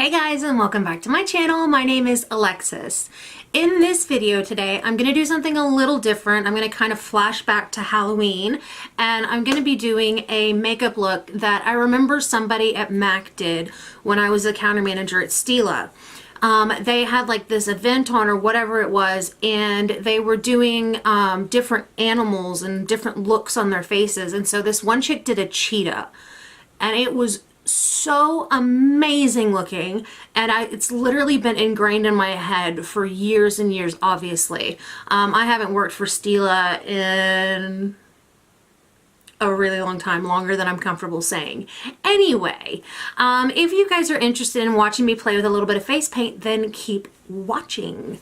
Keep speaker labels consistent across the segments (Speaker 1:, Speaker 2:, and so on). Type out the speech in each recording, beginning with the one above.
Speaker 1: Hey guys, and welcome back to my channel. My name is Alexis. In this video today, I'm going to do something a little different. I'm going to kind of flash back to Halloween, and I'm going to be doing a makeup look that I remember somebody at MAC did when I was a counter manager at Stila. They had like this event on or whatever it was, and they were doing different animals and different looks on their faces. And so this one chick did a cheetah, and it was so amazing looking, and it's literally been ingrained in my head for years and years. Obviously, I haven't worked for Stila in a really long time, longer than I'm comfortable saying. Anyway, if you guys are interested in watching me play with a little bit of face paint, then keep watching.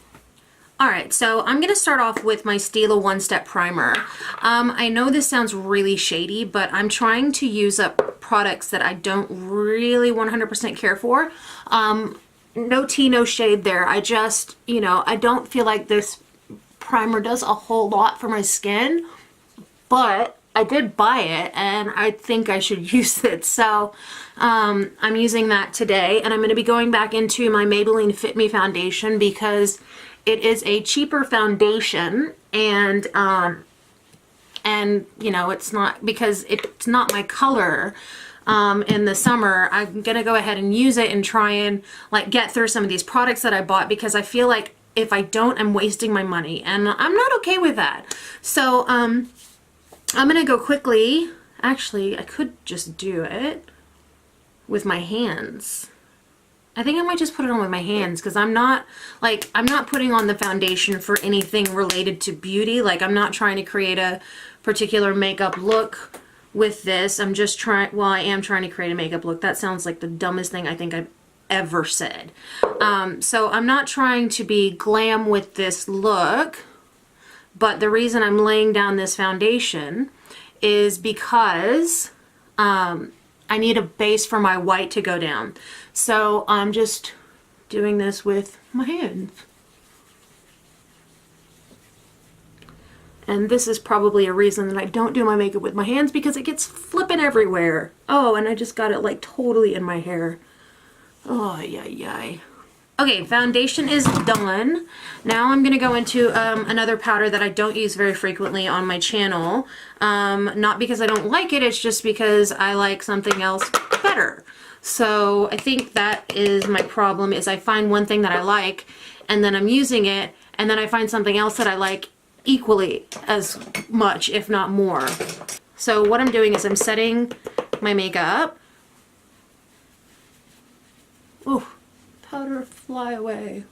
Speaker 1: Alright, so I'm going to start off with my Stila One Step Primer. I know this sounds really shady, but I'm trying to use up products that I don't really 100% care for. No tea, no shade there. I just, I don't feel like this primer does a whole lot for my skin, but I did buy it and I think I should use it. So I'm using that today, and I'm going to be going back into my Maybelline Fit Me foundation because it is a cheaper foundation, and it's not, because it's not my color in the summer. I'm gonna go ahead and use it and try and like get through some of these products that I bought, because I feel like if I don't, I'm wasting my money, and I'm not okay with that. So I'm gonna go quickly. Actually, I could just do it with my hands. I think I might just put it on with my hands, because I'm not putting on the foundation for anything related to beauty. Like, I'm not trying to create a particular makeup look with this. I'm just trying, well, I am trying to create a makeup look. That sounds like the dumbest thing I think I've ever said. So I'm not trying to be glam with this look, but the reason I'm laying down this foundation is because I need a base for my white to go down. So I'm just doing this with my hands. And this is probably a reason that I don't do my makeup with my hands, because it gets flipping everywhere. Oh, and I just got it like totally in my hair. Oh, yay. Okay, foundation is done. Now I'm going to go into another powder that I don't use very frequently on my channel. Not because I don't like it, it's just because I like something else better. So I think that is my problem, is I find one thing that I like, and then I'm using it, and then I find something else that I like equally as much, if not more. So what I'm doing is I'm setting my makeup. Ooh. Powder, fly away.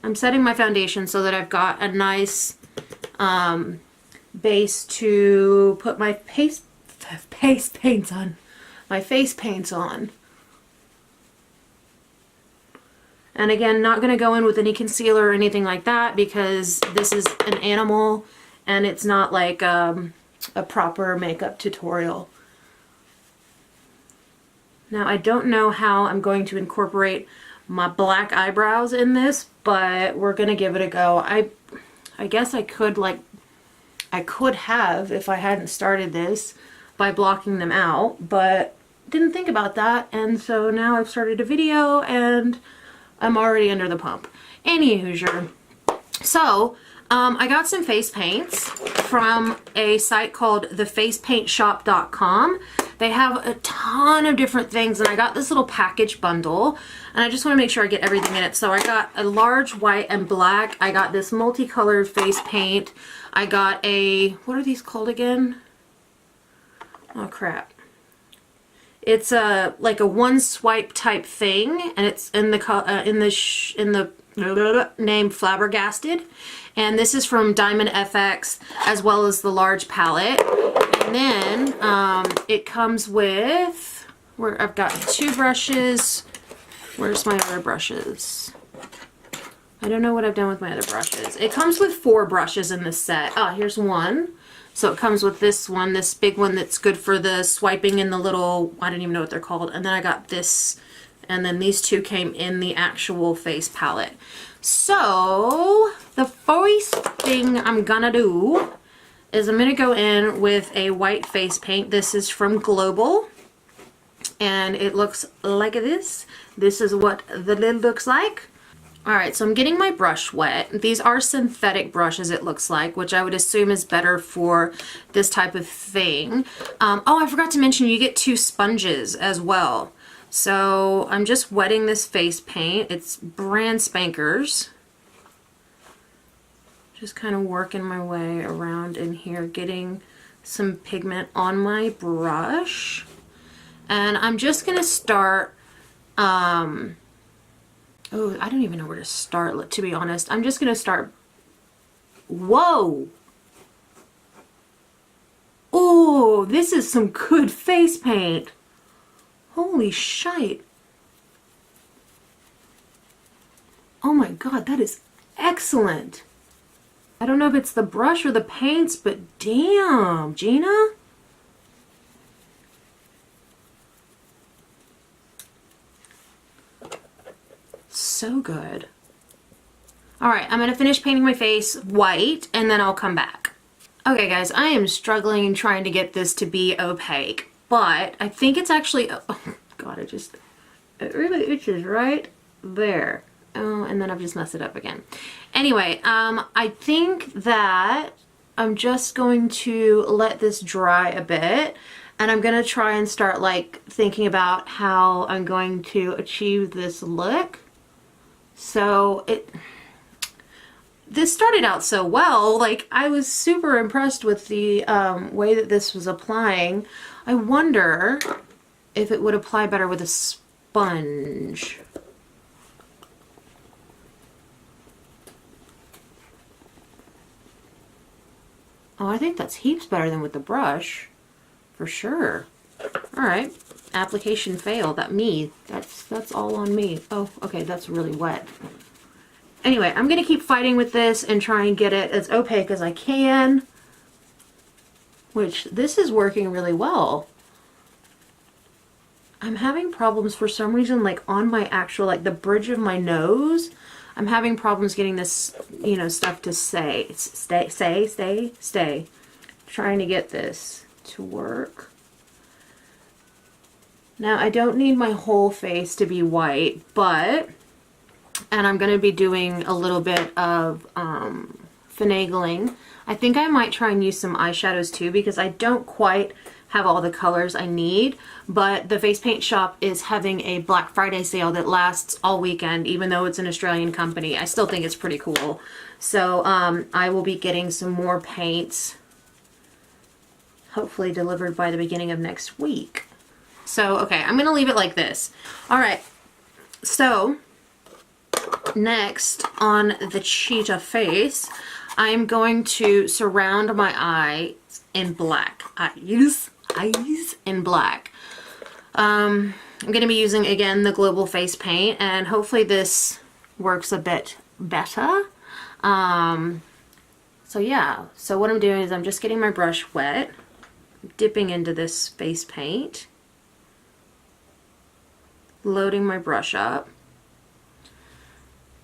Speaker 1: I'm setting my foundation so that I've got a nice base to put my face paints on. My face paints on. And again, not going to go in with any concealer or anything like that, because this is an animal and it's not like a proper makeup tutorial. Now, I don't know how I'm going to incorporate my black eyebrows in this, but we're going to give it a go. I guess I could have, if I hadn't started this, by blocking them out, but didn't think about that, and so now I've started a video and I'm already under the pump. Anywho, so I got some face paints from a site called thefacepaintshop.com. They have a ton of different things, and I got this little package bundle, and I just want to make sure I get everything in it. So I got a large white and black. I got this multicolored face paint. I got a, what are these called again? Oh crap. It's like a one swipe type thing, and it's in the name Flabbergasted, and this is from Diamond FX, as well as the large palette. And then it comes with, where I've got two brushes. Where's my other brushes? I don't know what I've done with my other brushes. It comes with 4 brushes in this set. Ah, here's one. So it comes with this one, this big one that's good for the swiping in the little, I don't even know what they're called. And then I got this, and then these two came in the actual face palette. So the first thing I'm gonna do is I'm gonna go in with a white face paint. This is from Global. and it looks like this. This is what the lid looks like. All right, so I'm getting my brush wet. These are synthetic brushes, it looks like, which I would assume is better for this type of thing. Oh, I forgot to mention you get 2 sponges as well. So I'm just wetting this face paint. It's brand spankers. Just kind of working my way around in here, getting some pigment on my brush. And I'm just gonna start, oh, I don't even know where to start, to be honest. I'm just going to start. Whoa! Oh, this is some good face paint. Holy shite. Oh my god, that is excellent. I don't know if it's the brush or the paints, but damn, Gina. So good. All right, I'm gonna finish painting my face white and then I'll come back. Okay guys, I am struggling trying to get this to be opaque, but I think it's actually, oh god, it really itches right there. Oh, and then I've just messed it up again. Anyway, I think that I'm just going to let this dry a bit, and I'm gonna try and start like thinking about how I'm going to achieve this look. So this started out so well. Like, I was super impressed with the way that this was applying. I wonder if it would apply better with a sponge. Oh, I think that's heaps better than with the brush, for sure. All right, application fail. That's all on me. Oh, okay, that's really wet. Anyway, I'm gonna keep fighting with this and try and get it as opaque as I can, which this is working really well. I'm having problems for some reason, like on my actual, like the bridge of my nose, I'm having problems getting this, you know, stuff to stay. Trying to get this to work. Now, I don't need my whole face to be white, and I'm going to be doing a little bit of finagling. I think I might try and use some eyeshadows too, because I don't quite have all the colors I need, but the face paint shop is having a Black Friday sale that lasts all weekend, even though it's an Australian company. I still think it's pretty cool. So I will be getting some more paints, hopefully delivered by the beginning of next week. So, okay, I'm gonna leave it like this. All right, so next on the cheetah face, I'm going to surround my eyes in black. Eyes in black. I'm gonna be using, again, the Global Face Paint, and hopefully this works a bit better. So yeah, so what I'm doing is I'm just getting my brush wet, dipping into this face paint, loading my brush up,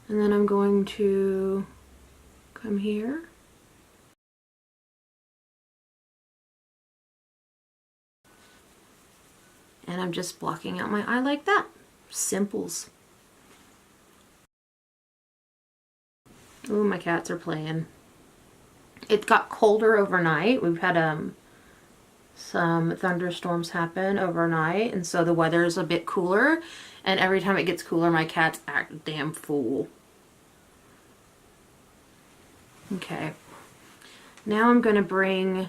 Speaker 1: and then I'm going to come here and I'm just blocking out my eye like that. Simples. Ooh, my cats are playing. It got colder overnight. We've had some thunderstorms happen overnight, and so the weather is a bit cooler, and every time it gets cooler my cats act a damn fool. Okay, now I'm going to bring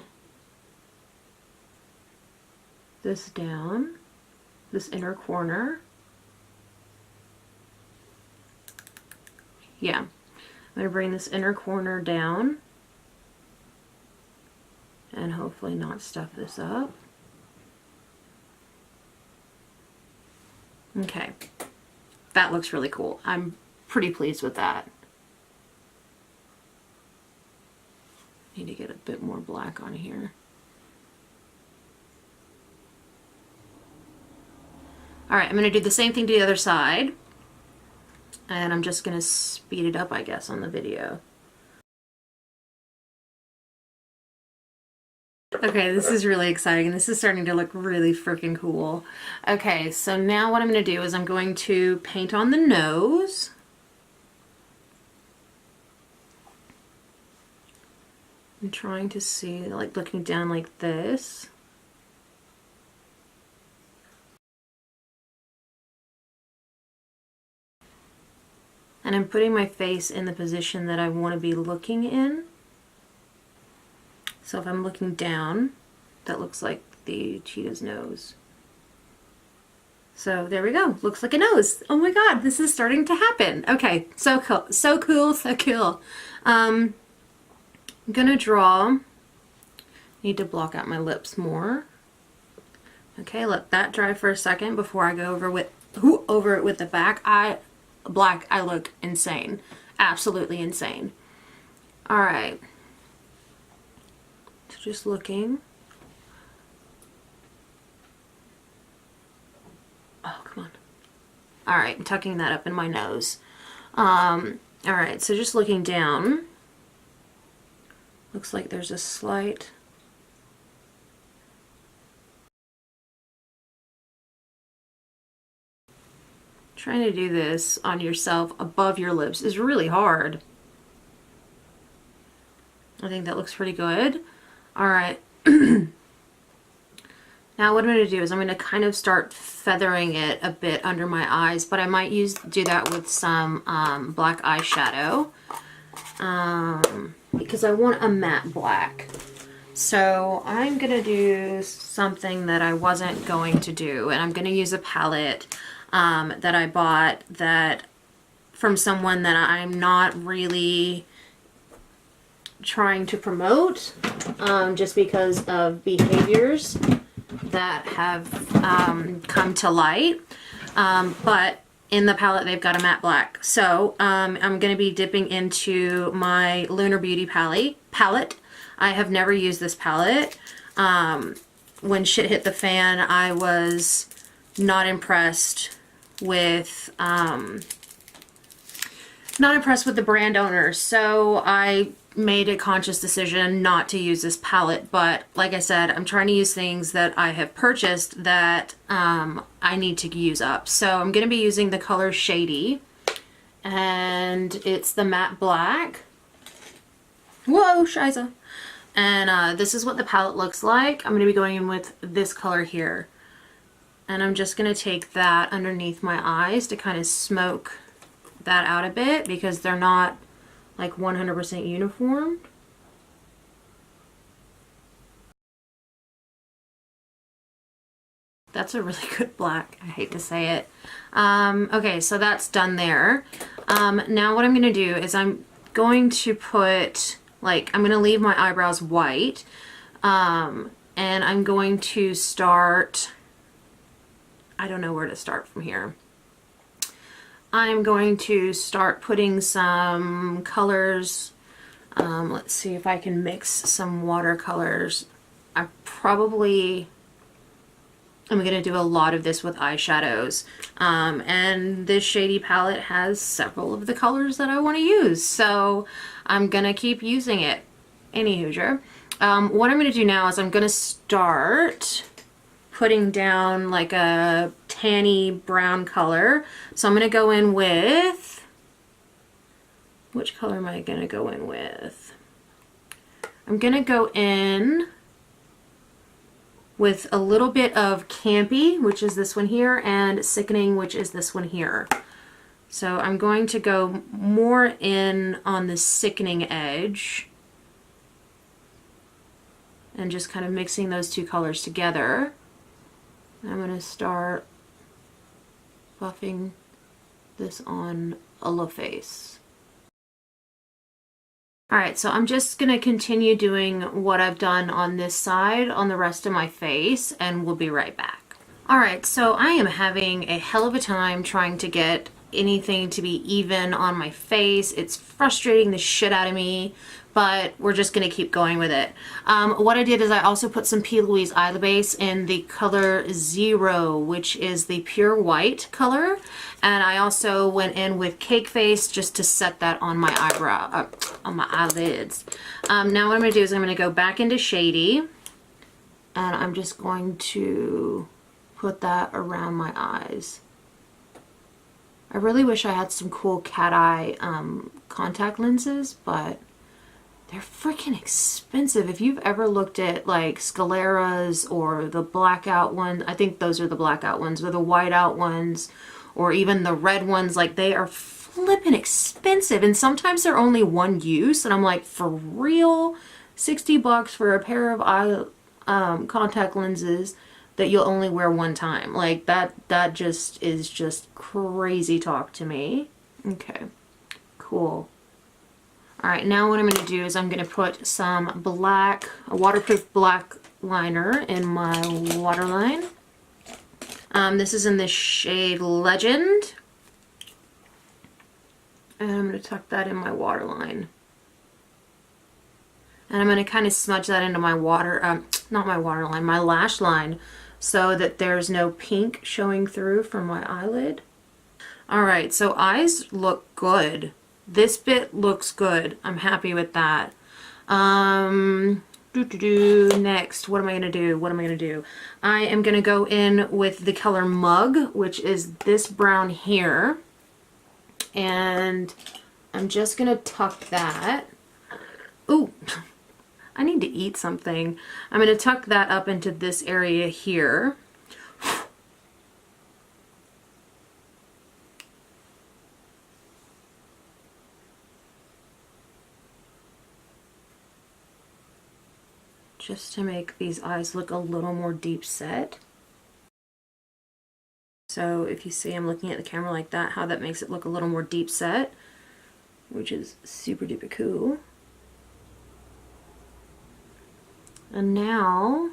Speaker 1: this down, this inner corner. Yeah, I'm going to bring this inner corner down and hopefully not stuff this up. Okay, that looks really cool. I'm pretty pleased with that. Need to get a bit more black on here. All right, I'm gonna do the same thing to the other side, and I'm just gonna speed it up, I guess, on the video. Okay, this is really exciting. This is starting to look really freaking cool. Okay, so now what I'm going to do is I'm going to paint on the nose. I'm trying to see, like looking down like this. And I'm putting my face in the position that I want to be looking in. So if I'm looking down, that looks like the cheetah's nose. So there we go. Looks like a nose. Oh my god, this is starting to happen. Okay, so cool, so cool, so cool. I'm gonna draw. Need to block out my lips more. Okay, let that dry for a second before I go over it with the back. Black, I look insane. Absolutely insane. All right. So just looking. Oh, come on. All right, I'm tucking that up in my nose. All right, so just looking down. Looks like there's a slight... Trying to do this on yourself above your lips is really hard. I think that looks pretty good. All right. Now what I'm going to do is I'm going to kind of start feathering it a bit under my eyes, but I might do that with some black eyeshadow because I want a matte black. So I'm going to do something that I wasn't going to do, and I'm going to use a palette that I bought from someone that I'm not really trying to promote just because of behaviors that have come to light, but in the palette they've got a matte black. So I'm going to be dipping into my Lunar Beauty palette. I have never used this palette. When shit hit the fan, I was not impressed with the brand owners, so I made a conscious decision not to use this palette. But like I said, I'm trying to use things that I have purchased that I need to use up. So I'm going to be using the color Shady, and it's the matte black. Whoa, shiza. And this is what the palette looks like. I'm going to be going in with this color here. And I'm just going to take that underneath my eyes to kind of smoke that out a bit because they're not like 100% uniform. That's a really good black. I hate to say it. Okay, so that's done there. Now what I'm going to do is I'm going to put, I'm going to leave my eyebrows white. And I'm going to start... I don't know where to start from here. I'm going to start putting some colors. Let's see if I can mix some watercolors. I'm going to do a lot of this with eyeshadows. And this Shady palette has several of the colors that I want to use. So I'm going to keep using it. Anywho, what I'm going to do now is I'm going to start putting down like a tanny brown color. So I'm going to go in with, which color am I going to go in with? I'm going to go in with a little bit of Campy, which is this one here, and Sickening, which is this one here. So I'm going to go more in on the Sickening edge and just kind of mixing those two colors together. I'm going to start buffing this on a low face. Alright, so I'm just going to continue doing what I've done on this side on the rest of my face, and we'll be right back. Alright, so I am having a hell of a time trying to get anything to be even on my face. It's frustrating the shit out of me, but we're just going to keep going with it. What I did is I also put some P. Louise eye base in the color 0, which is the pure white color. And I also went in with Cake Face just to set that on my eyebrow, on my eyelids. Now what I'm going to do is I'm going to go back into Shady. and I'm just going to put that around my eyes. I really wish I had some cool cat eye contact lenses, but they're freaking expensive. If you've ever looked at like Scalera's or the blackout one, I think those are the blackout ones, or the whiteout ones, or even the red ones, like they are flipping expensive. And sometimes they're only one use, and I'm like, for real? 60 bucks for a pair of eye contact lenses that you'll only wear one time. Like that just is just crazy talk to me. Okay, cool. All right, now what I'm going to do is I'm going to put some black, a waterproof black liner in my waterline. This is in the shade Legend. And I'm going to tuck that in my waterline. And I'm going to kind of smudge that into my not my waterline, my lash line, so that there's no pink showing through from my eyelid. All right, so eyes look good. This bit looks good. I'm happy with that. Next, what am I going to do? What am I going to do? I am going to go in with the color Mug, which is this brown here. And I'm just going to tuck that. Ooh, I need to eat something. I'm going to tuck that up into this area here. Just to make these eyes look a little more deep set. So if you see I'm looking at the camera like that, how that makes it look a little more deep set, which is super duper cool. And now,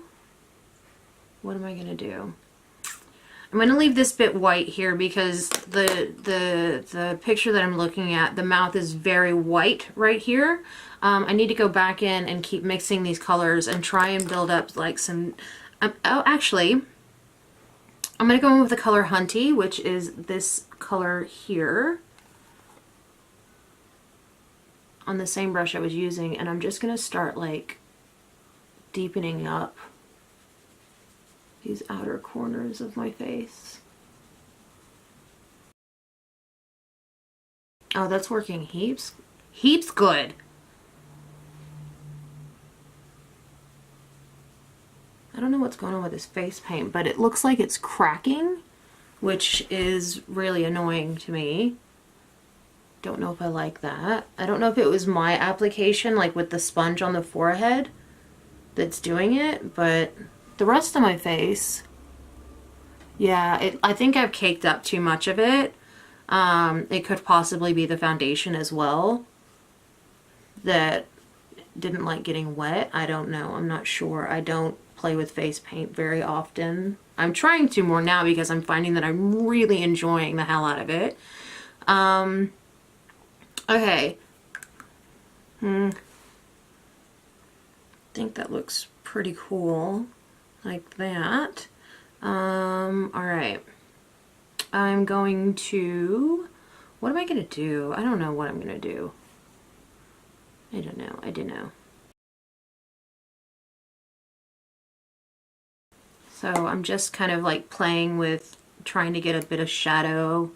Speaker 1: what am I gonna do? I'm gonna leave this bit white here because the picture that I'm looking at, the mouth is very white right here. I need to go back in and keep mixing these colors and try and build up like some, oh actually, I'm gonna go in with the color Hunty, which is this color here, on the same brush I was using, and I'm just gonna start like deepening up these outer corners of my face. Oh, that's working heaps good. I don't know what's going on with this face paint, but it looks like it's cracking, which is really annoying to me. Don't know if I like that. I don't know if it was my application, like with the sponge on the forehead, that's doing it, but the rest of my face, yeah, I think I've caked up too much of it. It could possibly be the foundation as well that didn't like getting wet. I don't know. I'm not sure. I don't play with face paint very often. I'm trying to more now because I'm finding that I'm really enjoying the hell out of it. Okay. I think that looks pretty cool. Like that. Alright. I'm going to... What am I going to do? I don't know what I'm going to do. I don't know. I don't know. So I'm just kind of like playing with trying to get a bit of shadow.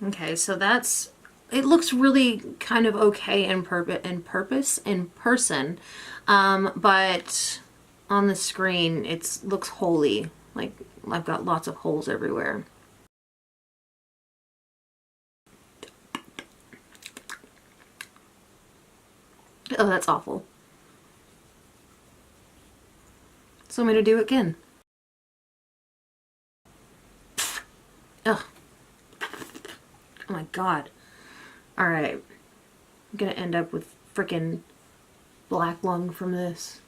Speaker 1: Okay, so that's, it looks really kind of okay in person, but on the screen it looks holy. Like I've got lots of holes everywhere. Oh, that's awful. So I'm gonna do it again. Ugh. Oh my god. Alright. I'm gonna end up with frickin' black lung from this.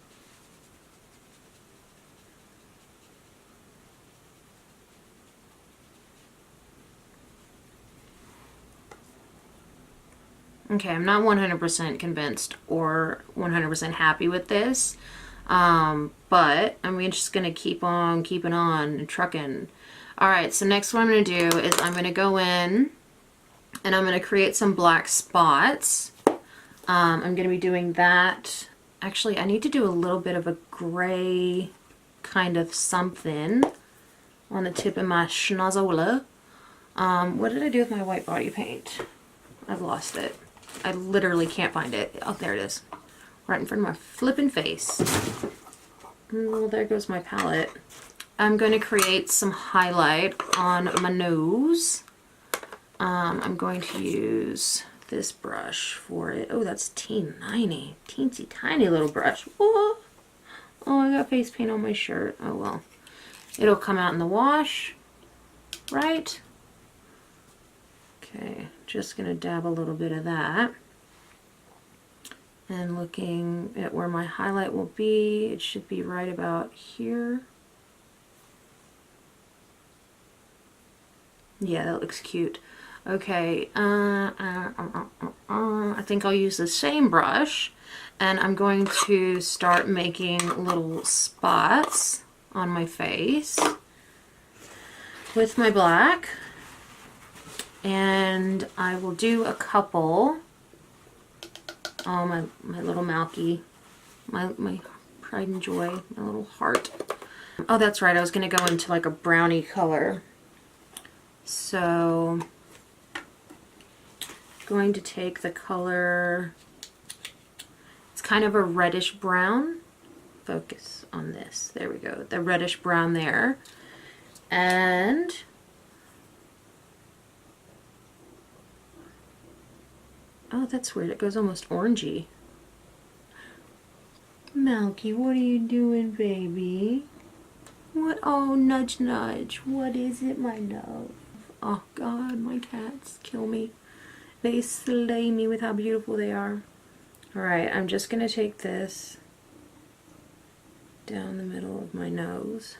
Speaker 1: Okay, I'm not 100% convinced or 100% happy with this, but I'm just gonna keep on keeping on and trucking. All right, so next what I'm gonna do is I'm gonna go in and I'm gonna create some black spots. I'm gonna be doing that. Actually, I need to do a little bit of a gray kind of something on the tip of my schnozzle. What did I do with my white body paint? I've lost it. I literally can't find it. Oh, there it is. Right in front of my flippin' face. Well, there goes my palette. I'm going to create some highlight on my nose. I'm going to use this brush for it. Oh, that's T90. Teensy tiny little brush. Whoa. Oh, I got face paint on my shirt. Oh, well. It'll come out in the wash, right? Okay, just going to dab a little bit of that. And looking at where my highlight will be, it should be right about here. Yeah, that looks cute. Okay, I think I'll use the same brush, and I'm going to start making little spots on my face with my black. And I will do a couple. Oh, my little Malky, my pride and joy, my little heart. Oh, that's right, I was going to go into like a brownie color. So, going to take the color, it's kind of a reddish brown. Focus on this. There we go. The reddish brown there. And oh, that's weird. It goes almost orangey. Malky, what are you doing, baby? What? Oh, nudge, nudge. What is it, my love? Oh, God, my cats kill me. They slay me with how beautiful they are. All right, I'm just going to take this down the middle of my nose.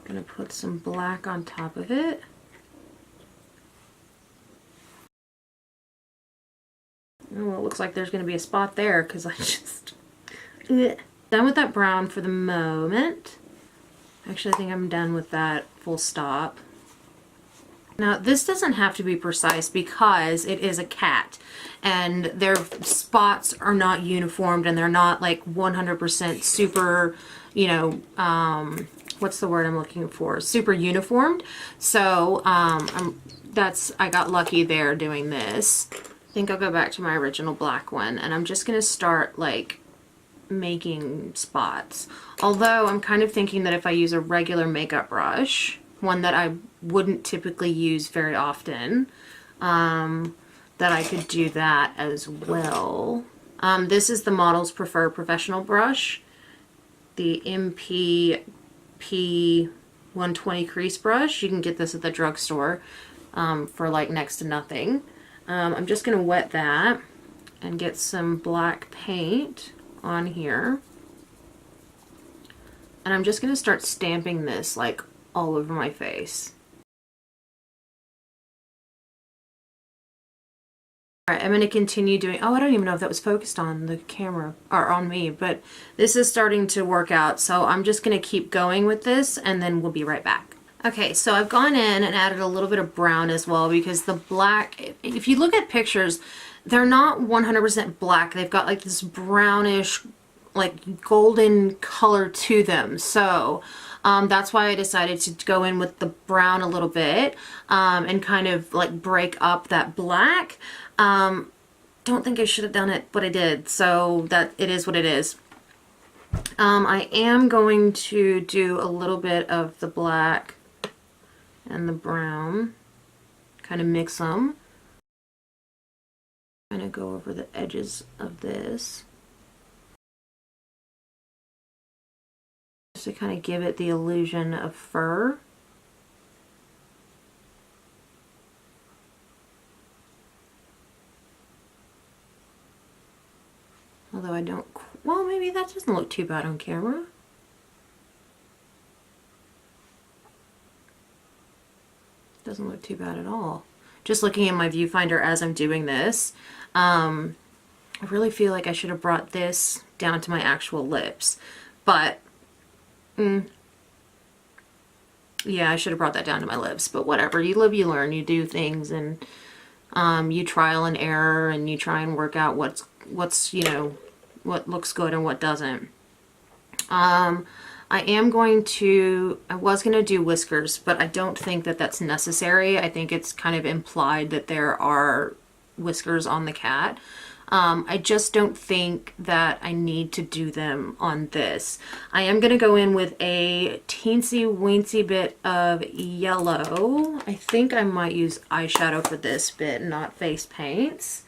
Speaker 1: Gonna put some black on top of it. Oh, well, it looks like there's gonna be a spot there because I just done with that brown for the moment. Actually, I think I'm done with that full stop. Now, this doesn't have to be precise because it is a cat and their spots are not uniformed and they're not like 100% super, you know, what's the word I'm looking for? Super uniformed. So, I got lucky there doing this. I think I'll go back to my original black one and I'm just going to start like making spots. Although I'm kind of thinking that if I use a regular makeup brush, one that I wouldn't typically use very often, that I could do that as well. This is the Models Prefer Professional brush, the MP 120 crease brush. You can get this at the drugstore for like next to nothing. I'm just going to wet that and get some black paint on here. And I'm just going to start stamping this like all over my face. Alright, I'm going to continue doing, oh, I don't even know if that was focused on the camera or on me, but this is starting to work out, so I'm just going to keep going with this and then we'll be right back. Okay, so I've gone in and added a little bit of brown as well because the black, if you look at pictures, they're not 100% black. They've got like this brownish, like golden color to them. So that's why I decided to go in with the brown a little bit and kind of like break up that black. Don't think I should have done it, but I did. So that it is what it is. I am going to do a little bit of the black and the brown, kind of mix them. Kind of go over the edges of this. Just to kind of give it the illusion of fur. Although I don't, well, maybe that doesn't look too bad on camera. doesn't look too bad at all. Just looking in my viewfinder as I'm doing this, I really feel like I should have brought this down to my actual lips, but yeah, I should have brought that down to my lips, but whatever. You live, you learn, you do things, and you trial and error, and you try and work out what's you know, what looks good and what doesn't. I was going to do whiskers, but I don't think that that's necessary. I think it's kind of implied that there are whiskers on the cat. I just don't think that I need to do them on this. I am going to go in with a teensy weensy bit of yellow. I think I might use eyeshadow for this bit, not face paints.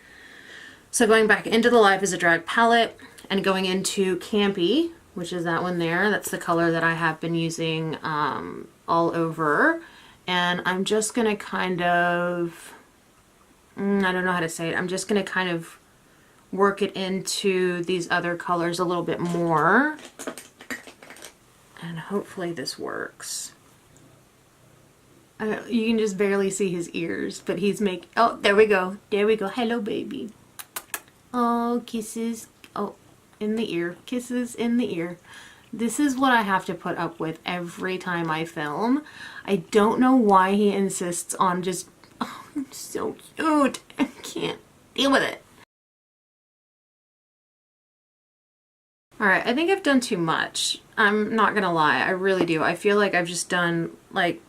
Speaker 1: So going back into the Life is a Drag palette and going into Campy, which is that one there. That's the color that I have been using all over. And I'm just going to kind of, I don't know how to say it. I'm just going to kind of work it into these other colors a little bit more. And hopefully this works. You can just barely see his ears, but he's making, oh, there we go. There we go. Hello, baby. Oh, kisses. Oh, in the ear. Kisses in the ear. This is what I have to put up with every time I film. I don't know why he insists on just, oh, I'm so cute. I can't deal with it. Alright, I think I've done too much. I'm not gonna lie, I really do. I feel like I've just done, like,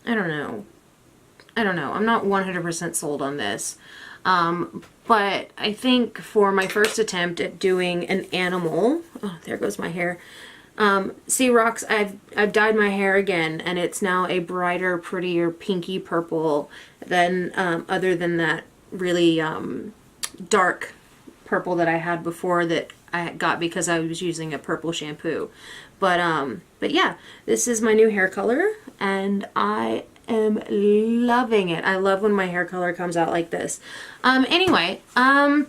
Speaker 1: I don't know. I'm not 100% sold on this. But I think for my first attempt at doing an animal, oh, there goes my hair. See, Rocks, I've dyed my hair again, and it's now a brighter, prettier, pinky purple than, other than that really, dark purple that I had before that I got because I was using a purple shampoo. But yeah, this is my new hair color, and I am loving it. I love when my hair color comes out like this. Anyway, I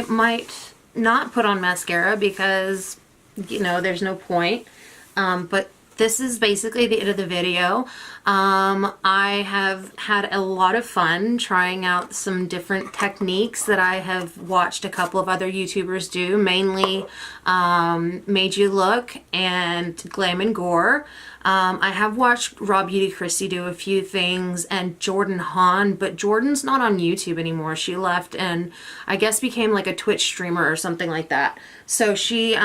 Speaker 1: might not put on mascara because, you know, there's no point. But this is basically the end of the video. I have had a lot of fun trying out some different techniques that I have watched a couple of other YouTubers do, mainly Madeyewlook and Glam and Gore. I have watched RawBeautyKristi do a few things, and Jordan Hanz, but Jordan's not on YouTube anymore. She left and I guess became like a Twitch streamer or something like that. So she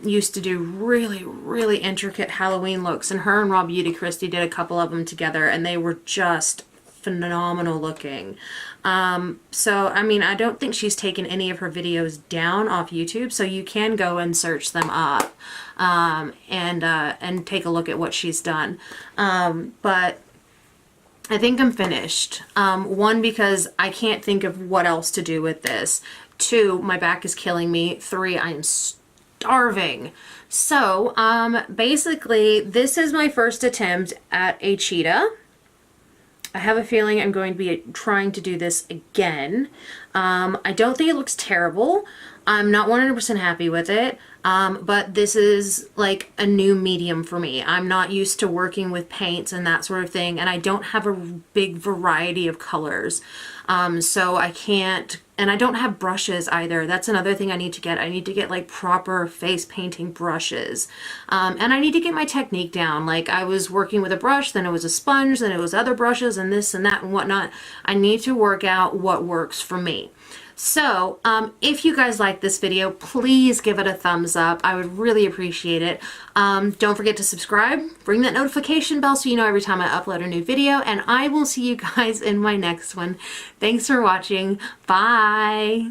Speaker 1: used to do really, really intricate Halloween looks, and her and RawBeautyKristi did a couple of them together, and they were just phenomenal looking. So I mean, I don't think she's taken any of her videos down off YouTube, so you can go and search them up and take a look at what she's done. But I think I'm finished. One, because I can't think of what else to do with this. Two, my back is killing me. Three, I am starving. So basically this is my first attempt at a cheetah. I have a feeling I'm going to be trying to do this again. I don't think it looks terrible. I'm not 100% happy with it, but this is like a new medium for me. I'm not used to working with paints and that sort of thing, and I don't have a big variety of colors. So I can't, and I don't have brushes either. That's another thing I need to get. I need to get like proper face painting brushes. And I need to get my technique down. Like, I was working with a brush, then it was a sponge, then it was other brushes and this and that and whatnot. I need to work out what works for me. So if you guys like this video, please give it a thumbs up. I would really appreciate it. Don't forget to subscribe, ring that notification bell so you know every time I upload a new video, and I will see you guys in my next one. Thanks for watching. Bye.